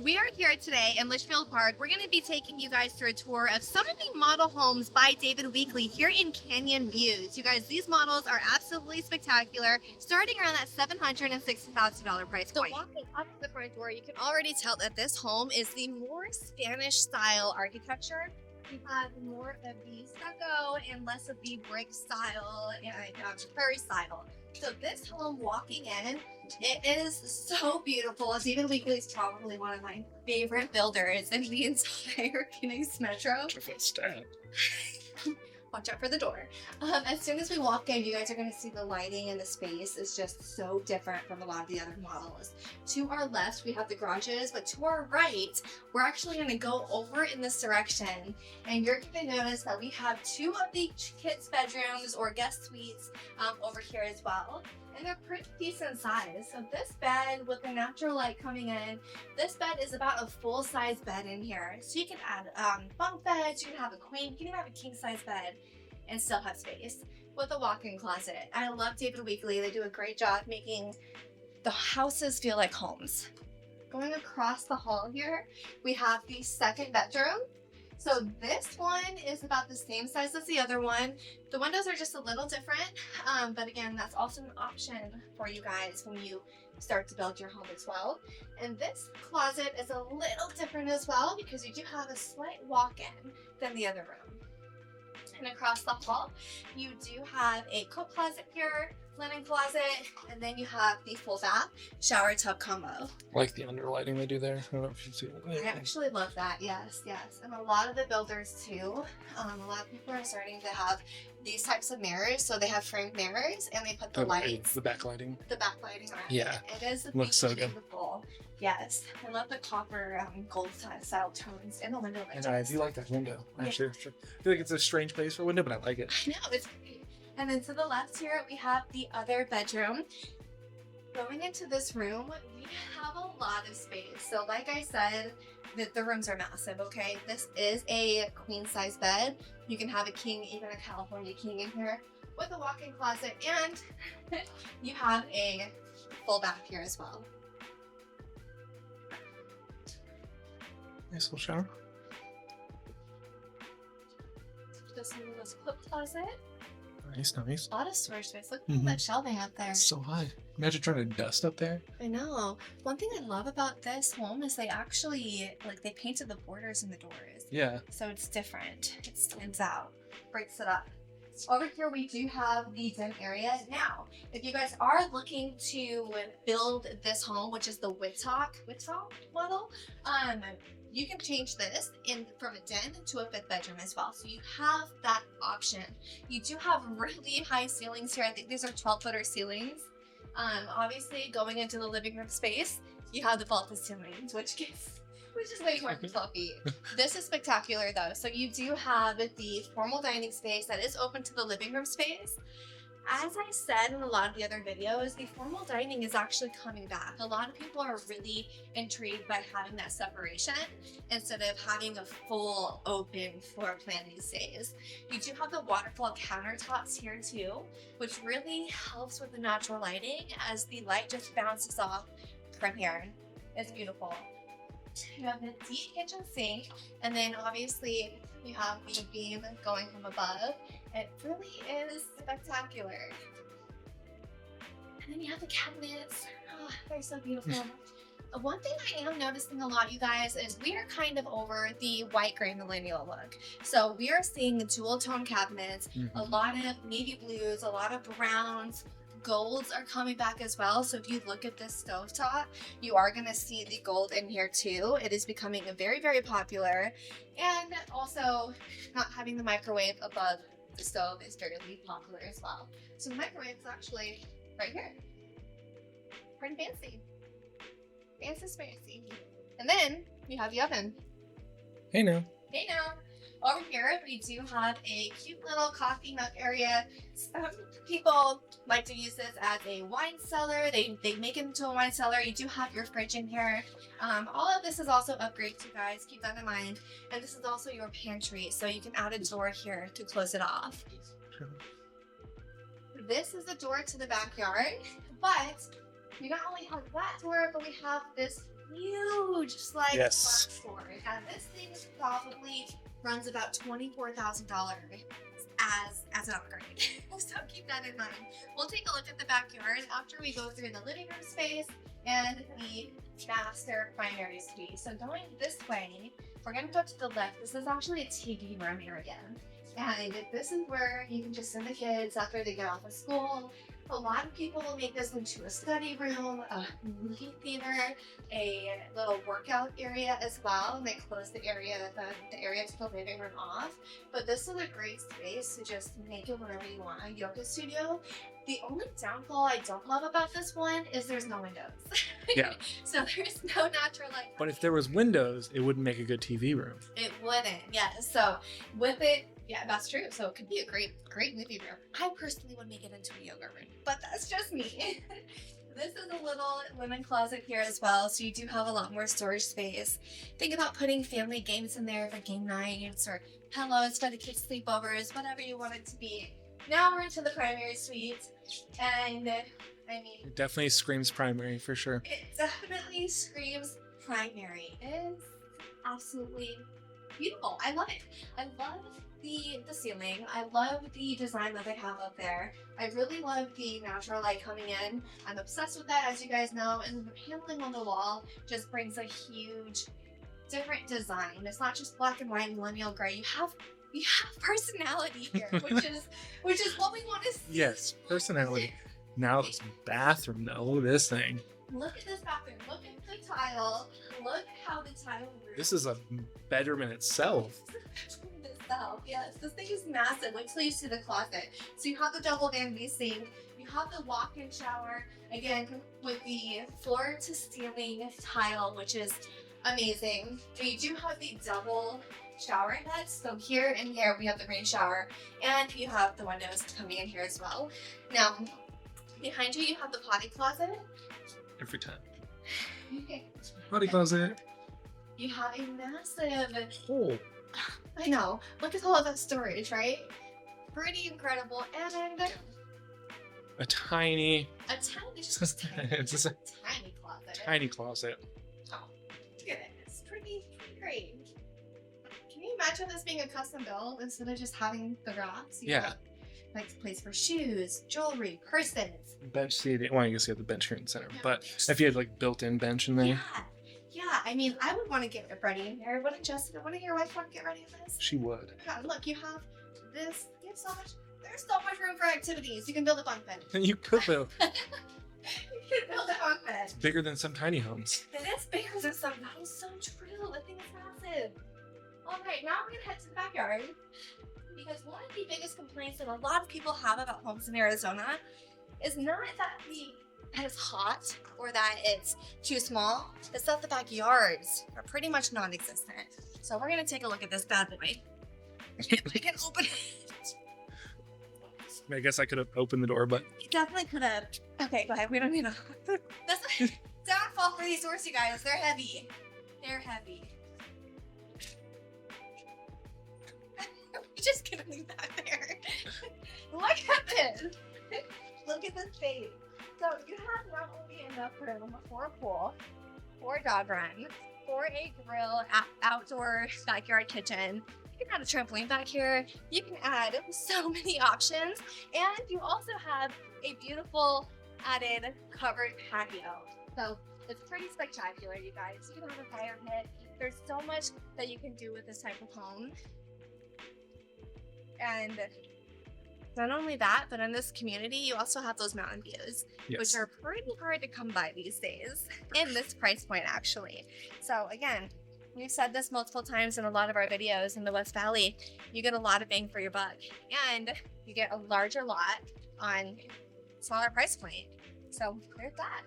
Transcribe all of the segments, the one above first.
We are here today in Litchfield Park. We're going to be taking you guys through a tour of some of the model homes by David Weekley here in Canyon Views. You guys, these models are absolutely spectacular, starting around that $760,000 price point. So walking up to the front door, you can already tell that this home is the more Spanish style architecture. We have more of the stucco and less of the brick style and prairie style. So this home, walking in, it is so beautiful. David Weekley is probably one of my favorite builders in the entire Phoenix Metro. Watch out for the door. As soon as we walk in, you guys are going to see the lighting and the space is just so different from a lot of the other models. To our left, we have the garages, but to our right, we're actually going to go over in this direction, and you're going to notice that we have two of the kids' bedrooms or guest suites over here as well. And they're pretty decent size. So this bed with the natural light coming in, this bed is about a full-size bed in here. So you can add bunk beds, you can have a queen, you can even have a king-size bed and still have space with a walk-in closet. I love David Weekley. They do a great job making the houses feel like homes. Going across the hall here, we have the second bedroom. So this one is about the same size as the other one. The windows are just a little different, but again, that's also an option for you guys when you start to build your home as well. And this closet is a little different as well because you do have a slight walk-in than the other room. And across the hall, you do have a coat closet here, linen closet, and then you have the full bath shower tub combo. I like the underlighting they do there. I don't know if you see it. I actually love that. Yes. And a lot of the builders too. A lot of people are starting to have these types of mirrors. So they have framed mirrors and they put the lights, the backlighting. The backlighting on Yeah. it. It is looks so good. Beautiful. Yes. I love the copper gold style tones in the window. And I do like that window. Actually, I feel like it's a strange place for a window, but I like it. I know, it's great. And then to the left here, we have the other bedroom. Going into this room, we have a lot of space. So like I said, the rooms are massive, okay? This is a queen size bed. You can have a king, even a California king in here with a walk-in closet, and you have a full bath here as well. Nice little shower. Just in this clip closet. Nice. A lot of storage space. Look at that shelving up there. It's so high. Imagine trying to dust up there. I know. One thing I love about this home is they actually, they painted the borders in the doors. Yeah. So it's different. It stands out. Breaks it up. Over here, we do have the den area. Now, if you guys are looking to build this home, which is the Wittock model, you can change this from a den to a fifth bedroom as well. So you have that option. You do have really high ceilings here. I think these are 12-footer ceilings. Obviously, going into the living room space, you have the vaulted ceilings, which is way more than 12 feet. This is spectacular though. So you do have the formal dining space that is open to the living room space. As I said in a lot of the other videos, the formal dining is actually coming back. A lot of people are really intrigued by having that separation instead of having a full open floor plan these days. You do have the waterfall countertops here too, which really helps with the natural lighting as the light just bounces off from here. It's beautiful. You have the deep kitchen sink, and then obviously you have the beam going from above. It really is spectacular. And then you have the cabinets. Oh, they're so beautiful. One thing I am noticing a lot, you guys, is we are kind of over the white gray millennial look. So we are seeing dual tone cabinets, a lot of navy blues, a lot of browns. Golds are coming back as well. So if you look at this stovetop, you are going to see the gold in here too. It is becoming very, very popular. And also not having the microwave above the stove is fairly popular as well. So the microwave is actually right here. Pretty fancy. Fancy. And then you have the oven. Hey now. Over here, we do have a cute little coffee nook area. Some people like to use this as a wine cellar. They make it into a wine cellar. You do have your fridge in here. All of this is also upgrades, you guys. Keep that in mind. And this is also your pantry, so you can add a door here to close it off. This is the door to the backyard, but we not only have that door, but we have this huge, like Yes. box store. And this thing probably runs about $24,000 as an upgrade. So keep that in mind. We'll take a look at the backyard after we go through the living room space and the master primary suite. So going this way, we're gonna go to the left. This is actually a TV room area. And this is where you can just send the kids after they get off of school. A lot of people will make this into a study room, a movie theater, a little workout area as well. And they close the area to the living room off. But this is a great space to just make it whatever you want. A yoga studio. The only downfall I don't love about this one is there's no windows. Yeah. So there's no natural light. But if there was windows, it wouldn't make a good TV room. It wouldn't, yeah. So with it, yeah, that's true. So it could be a great movie room. I personally would make it into a yoga room, but that's just me. This is a little linen closet here as well, so you do have a lot more storage space. Think about putting family games in there for game nights or pillows for the kids' sleepovers, whatever you want it to be. Now we're into the primary suite, and I mean, It definitely screams primary for sure. it definitely screams primary. It is absolutely beautiful. I love it. I love the ceiling. I love the design that they have up there. I really love the natural light coming in. I'm obsessed with that, as you guys know. And the paneling on the wall just brings a huge, different design. It's not just black and white, millennial gray. You have personality here, which is what we want to see. Yes, personality. Now this bathroom though. Look at this thing. Look at this bathroom. Look at the tile. Look how the tile moves. This is a bedroom in itself. Yes, this thing is massive. Wait till you see the closet. So you have the double vanity sink. You have the walk-in shower. Again, with the floor to ceiling tile, which is amazing. And you do have the double shower heads. So here and here we have the rain shower, and you have the windows coming in here as well. Now, behind you have the potty closet. Every time. Okay. Potty closet. You have a massive. Oh. I know. Look at all of that storage, right? Pretty incredible. And A tiny. it's It's a tiny closet. tiny closet. Oh, look at it. It's pretty great. Can you imagine this being a custom build instead of just having the racks? You Yeah. have, like a place for shoes, jewelry, purses. Bench seating. Well, I guess you have the bench here in the center. Yeah. But if you had like built-in bench in there, Yeah. I mean, I would want to get ready in here. Wouldn't your wife want to get ready in this? she would. God, look, you have this. You have so much. There's so much room for activities. You can build a bunk bed. And you could build You can build a bunk bed. bigger than some tiny homes. It is bigger than some. That is so true. That thing is massive. All right, now we're gonna head to the backyard, because one of the biggest complaints that a lot of people have about homes in Arizona is not that it's hot or that it's too small. It's that the backyards are pretty much non-existent. So we're gonna take a look at this bad boy. I can open it. I guess I could have opened the door, but You definitely could have. Okay, go ahead. We don't need to. That's a downfall for these doors, you guys. They're heavy. They're heavy. We're just gonna leave that there. Look at this. Look at this space. So you have not only enough room for a pool, for a dog run, for a grill, outdoor backyard kitchen. You can add a trampoline back here. You can add so many options. And you also have a beautiful added covered patio. So it's pretty spectacular, you guys. You can have a fire pit. There's so much that you can do with this type of home. And not only that, but in this community, you also have those mountain views, yes. which are pretty hard to come by these days in this price point, actually. So again, we've said this multiple times in a lot of our videos in the West Valley, you get a lot of bang for your buck, and you get a larger lot on smaller price point. So there's that.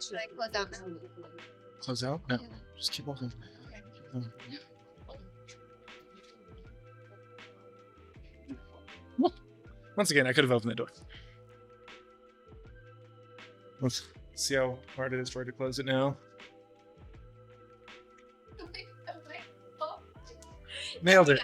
Should I close out now? Close out? No, Yeah. just keep walking. Once again, I could have opened the door. Let's see how hard it is for her to close it now. Nailed it.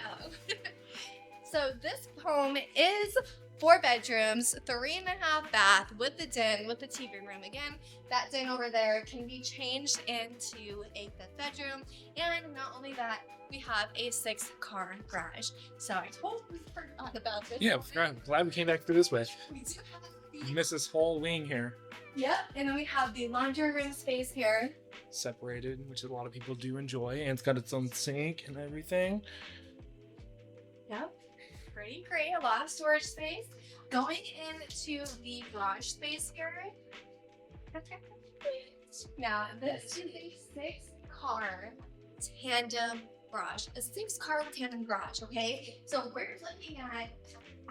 So this home is 4 bedrooms, 3.5 bath with the den, with the TV room. Again, that den over there can be changed into a 5th bedroom. And not only that, we have a 6-car garage. So I totally forgot about this. Yeah, I'm glad we came back through this way. We do have You missed this whole wing here. Yep, and then we have the laundry room space here. Separated, which a lot of people do enjoy, and it's got its own sink and everything. Yep, pretty great. A lot of storage space. Going into the garage space here. Now, this is a 6-car tandem garage. A 6-car tandem garage, okay? So we're looking at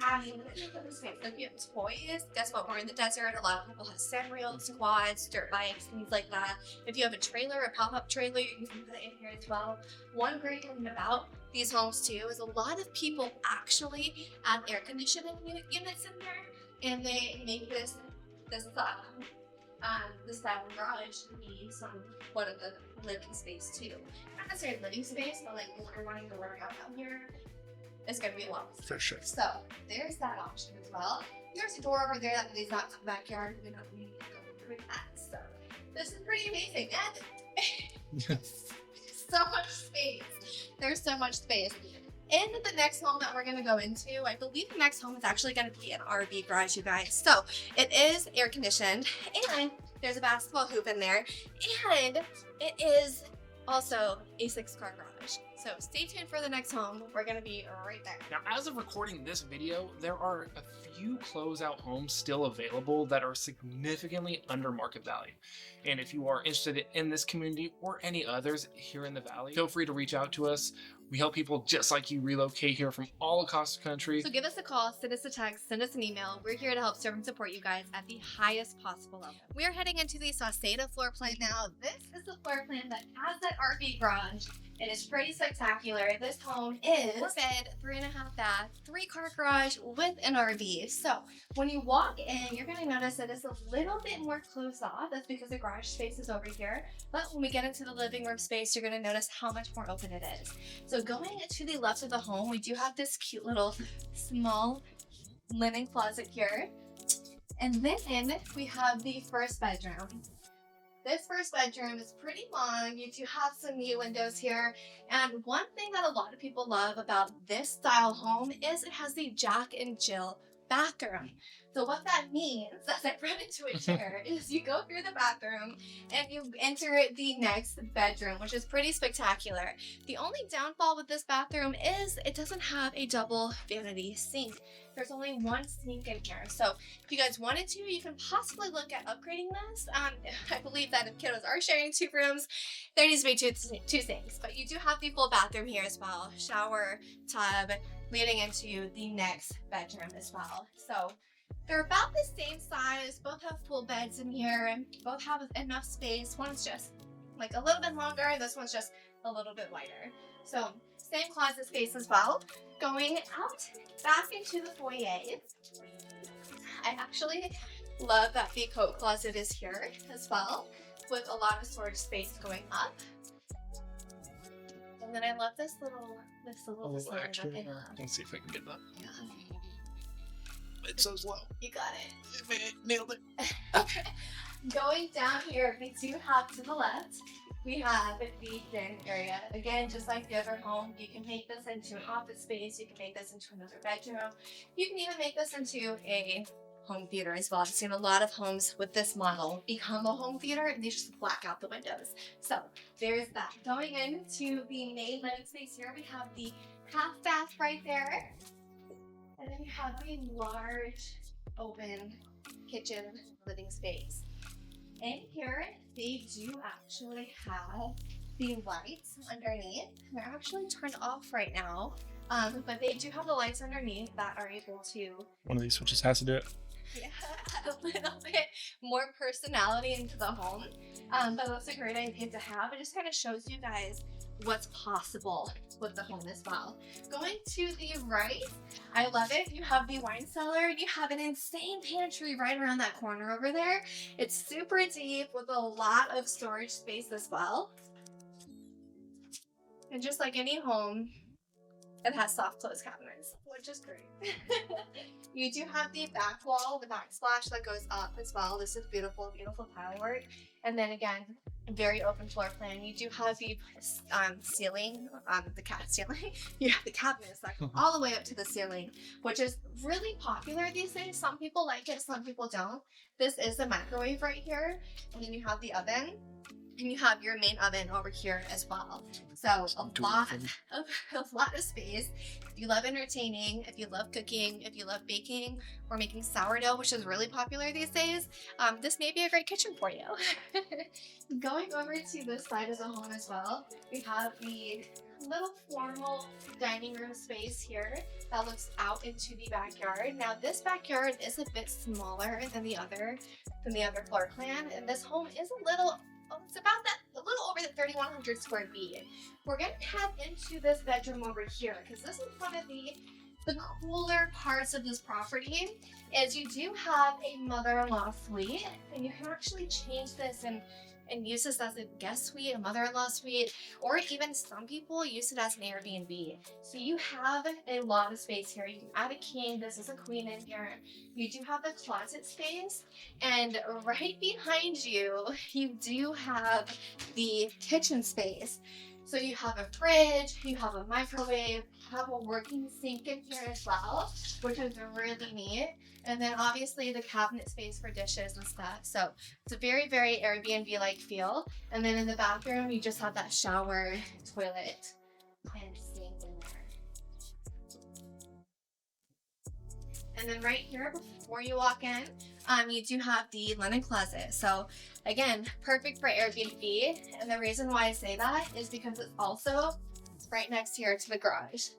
adding space. So if you have toys, guess what? We're in the desert. A lot of people have sand rails, quads, dirt bikes, things like that. If you have a trailer, a pop-up trailer, you can put it in here as well. One great thing about these homes too is a lot of people actually add air conditioning units in there, and they make this style garage to be one of the living space too. Not necessarily living space, but like if you're wanting to work out here, it's gonna be a lot. For sure. So there's that option as well. There's a door over there that is not to the backyard. We don't need to go through that. So this is pretty amazing. And so much space. There's so much space. In the next home that we're going to go into, I believe the next home is actually going to be an RV garage, you guys. So it is air conditioned, and there's a basketball hoop in there, and it is also a 6-car garage. So stay tuned for the next home. We're going to be right there. Now, as of recording this video, there are a few closeout homes still available that are significantly under market value. And if you are interested in this community or any others here in the Valley, feel free to reach out to us. We help people just like you relocate here from all across the country. So give us a call, send us a text, send us an email. We're here to help serve and support you guys at the highest possible level. We are heading into the Sauceda floor plan now. This is the floor plan that has that RV garage. It is pretty spectacular. This home is 4-bed, 3.5 bath, 3-car garage with an RV. So when you walk in, you're going to notice that it's a little bit more closed off. That's because the garage space is over here. But when we get into the living room space, you're going to notice how much more open it is. So going to the left of the home, we do have this cute little small linen closet here. And then we have the 1st bedroom. This 1st bedroom is pretty long. You do have some new windows here. And one thing that a lot of people love about this style home is it has the Jack and Jill bathroom. So what that means, as I run into a chair, is you go through the bathroom and you enter the next bedroom, which is pretty spectacular. The only downfall with this bathroom is it doesn't have a double vanity sink. There's only one sink in here. So if you guys wanted to, you can possibly look at upgrading this. I believe that if kiddos are sharing 2 rooms, there needs to be two sinks. But you do have the full bathroom here as well. Shower, tub, leading into the next bedroom as well. So they're about the same size. Both have full beds in here. Both have enough space. One's just like a little bit longer. This one's just a little bit wider. So same closet space as well. Going out back into the foyer. I actually love that the coat closet is here as well, with a lot of storage space going up. And then I love this little facility that they have. Let's see if I can get that. Yeah. It's so slow. You got it. Nailed it. Okay. Going down here, we do have to the left, we have the den area. Again, just like the other home, you can make this into an office space. You can make this into another bedroom. You can even make this into a home theater as well. I've seen a lot of homes with this model become a home theater and they just black out the windows. So there's that. Going into the main living space here, we have the half bath right there. And then you have a large open kitchen living space. In here, they do actually have the lights underneath. They're actually turned off right now, but they do have the lights underneath that are able to One of these switches has to do it. add a little bit more personality into the home. But that's a great idea to have. It just kind of shows you guys what's possible with the home as well. Going to the right, I love it. You have the wine cellar and you have an insane pantry right around that corner over there. It's super deep with a lot of storage space as well. And just like any home, It has soft close cabinets, which is great. You do have the back wall, the backsplash that goes up as well. This is beautiful, beautiful tile work. And then again, very open floor plan. You do have the ceiling, the cat ceiling. You have the cabinets that go all the way up to the ceiling, which is really popular these days. Some people like it, some people don't. This is the microwave right here, and then you have the oven. And you have your main oven over here as well. So a lot of space. If you love entertaining, if you love cooking, if you love baking, or making sourdough, which is really popular these days, this may be a great kitchen for you. Going over to this side of the home as well, we have the little formal dining room space here that looks out into the backyard. Now this backyard is a bit smaller than the other floor plan, and this home is it's about that, a little over the 3,100 square feet. We're gonna head into this bedroom over here because this is one of the cooler parts of this property. Is you do have a mother-in-law suite, and you can actually change this and use this as a guest suite, a mother-in-law suite, or even some people use it as an Airbnb. So you have a lot of space here. You can add a king. This is a queen in here. You do have the closet space, and right behind you, you do have the kitchen space. So you have a fridge, you have a microwave, you have a working sink in here as well, which is really neat. And then obviously the cabinet space for dishes and stuff. So it's a very, very Airbnb-like feel. And then in the bathroom, you just have that shower, toilet, and sink in there. And then right here, before you walk in, you do have the linen closet. So again, perfect for Airbnb. And the reason why I say that is because it's also right next here to the garage.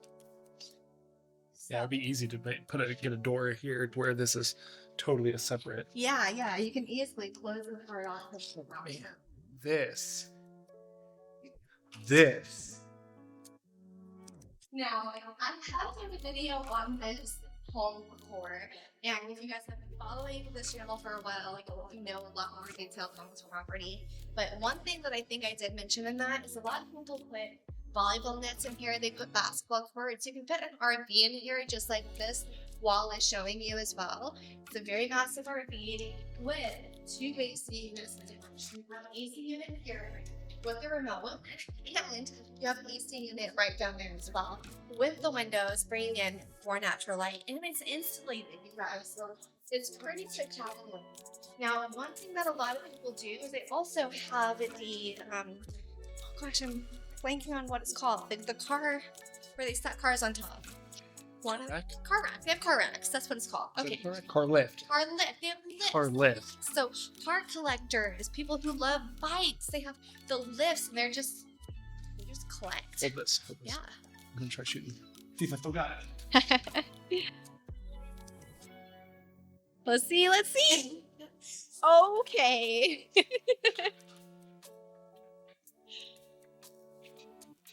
Yeah, it'd be easy to get a door here where this is totally a separate. Yeah, you can easily close the door off. Man, this. Now, I have done a video on this home before, and if you guys have been following this channel for a while, like, you know a lot more details on this property. But one thing that I think I did mention in that is a lot of people put volleyball nets in here, they put basketball courts. You can fit an RV in here just like this wall is showing you as well. It's a very massive RV with two AC units. You have an AC unit here with the remote, and you have an AC unit right down there as well with the windows, bringing in more natural light, and it's insulated, you guys, so it's pretty spectacular. Now, one thing that a lot of people do is they also have the oh gosh, I'm blanking on what it's called. The car where they set cars on top. Car rack. They have car racks. That's what it's called. Okay. Car lift. Car lift. They have lifts. Car lift. So car collectors, people who love bikes, they have the lifts, and they just collect. Hold this. Yeah. I'm gonna try shooting. See if I still got it. Let's see. Okay.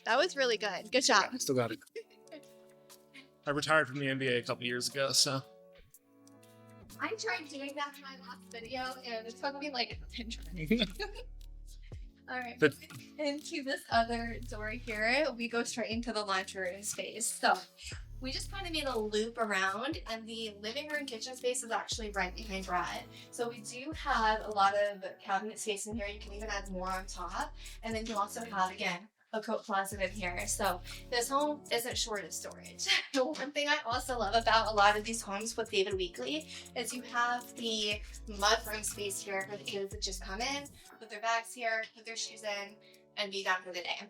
That was really good. Good job. I still got it. I retired from the NBA a couple years ago, so. I tried doing that in my last video, and it took me like 10 tries. All right, but into this other door here, we go straight into the laundry room space. So we just kind of made a loop around, and the living room kitchen space is actually right behind Brad. So we do have a lot of cabinet space in here. You can even add more on top. And then you also have, again, a coat closet in here. So this home isn't short of storage. One thing I also love about a lot of these homes with David Weekley is you have the mudroom space here for the kids that just come in, put their bags here, put their shoes in, and be done for the day.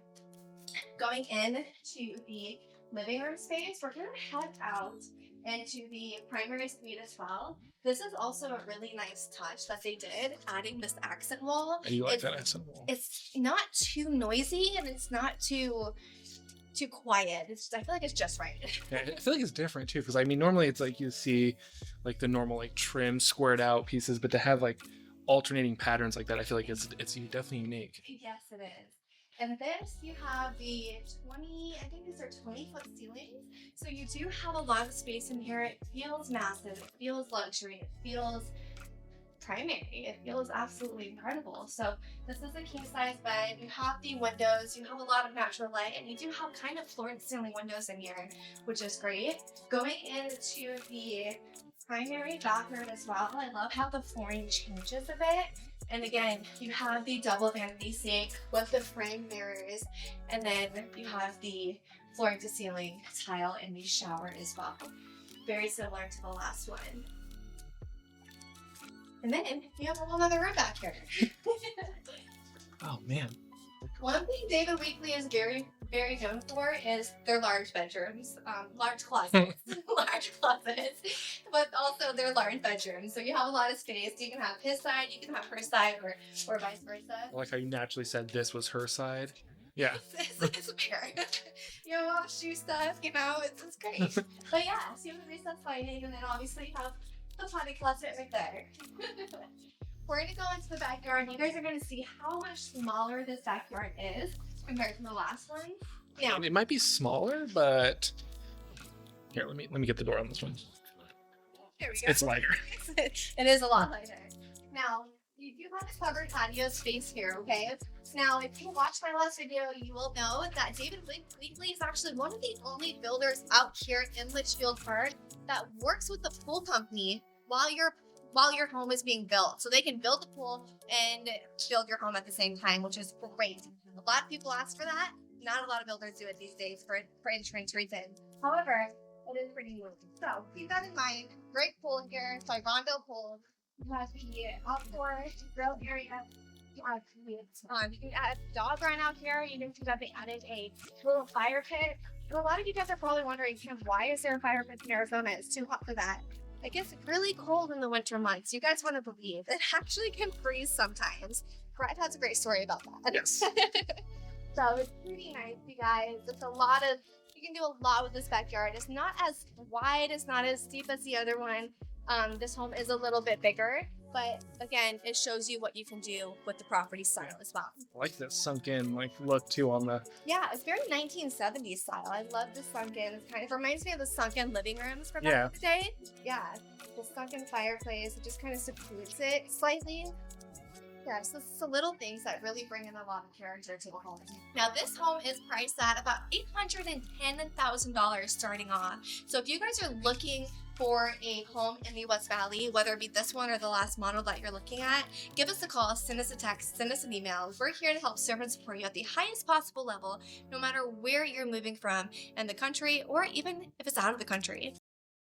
Going in to the living room space, we're gonna head out into the primary suite as well. This is also a really nice touch that they did, adding this accent wall. And you like that accent wall? It's not too noisy, and it's not too quiet. I feel like it's just right. Yeah, I feel like it's different too, because I mean, normally it's like you see like the normal like trim squared out pieces, but to have like alternating patterns like that, I feel like it's definitely unique. Yes, it is. And this, you have the 20, I think these are 20-foot ceilings. So you do have a lot of space in here. It feels massive. It feels luxury. It feels primary. It feels absolutely incredible. So this is a king size bed. You have the windows, you have a lot of natural light, and you do have kind of floor to ceiling windows in here, which is great. Going into the primary bathroom as well, I love how the flooring changes a bit. And again, you have the double vanity sink with the frame mirrors, and then you have the floor to ceiling tile in the shower as well. Very similar to the last one. And then you have a whole other room back here. Oh man. One thing David Weekley is very, very known for is their large bedrooms, large closets, large closets, but also their large bedrooms. So you have a lot of space. You can have his side, you can have her side, or vice versa. I like how you naturally said this was her side. Yeah. It's fair. You know, shoe stuff, you know, it's great. But yeah, so you have the recessed lighting, and then obviously you have the potty closet right there. We're gonna go into the backyard, and you guys are gonna see how much smaller this backyard is compared to the last one. Yeah. It might be smaller, but here, let me get the door on this one. There we go. It's lighter. It is a lot lighter. Now, you do have a covered patio space here, okay? Now, if you watched my last video, you will know that David Weekley is actually one of the only builders out here in Litchfield Park that works with the pool company while your home is being built. So they can build the pool and build your home at the same time, which is great. A lot of people ask for that. Not a lot of builders do it these days for insurance reasons. However, it is pretty new. So keep that in mind. Great pool here. It's like Rondo pool. You have the outdoor grill area. You can add a dog run out here. You can see that they added a little fire pit. And a lot of you guys are probably wondering, why is there a fire pit in Arizona? It's too hot for that. It gets really cold in the winter months. You guys want to believe it actually can freeze sometimes. Wright has a great story about that. Yes. So it's pretty nice, you guys. It's you can do a lot with this backyard. It's not as wide, it's not as steep as the other one. This home is a little bit bigger, but again, it shows you what you can do with the property style as well. I like that sunken look too on the. Yeah, it's very 1970s style. I love the sunken. It kind of reminds me of the sunken living rooms from back in the day. Yeah, the sunken fireplace. It just kind of secludes it slightly. Yeah, so it's the little things that really bring in a lot of character to the home. Now, this home is priced at about $810,000 starting off. So if you guys are looking for a home in the West Valley, whether it be this one or the last model that you're looking at, give us a call, send us a text, send us an email. We're here to help serve and support you at the highest possible level, no matter where you're moving from in the country or even if it's out of the country.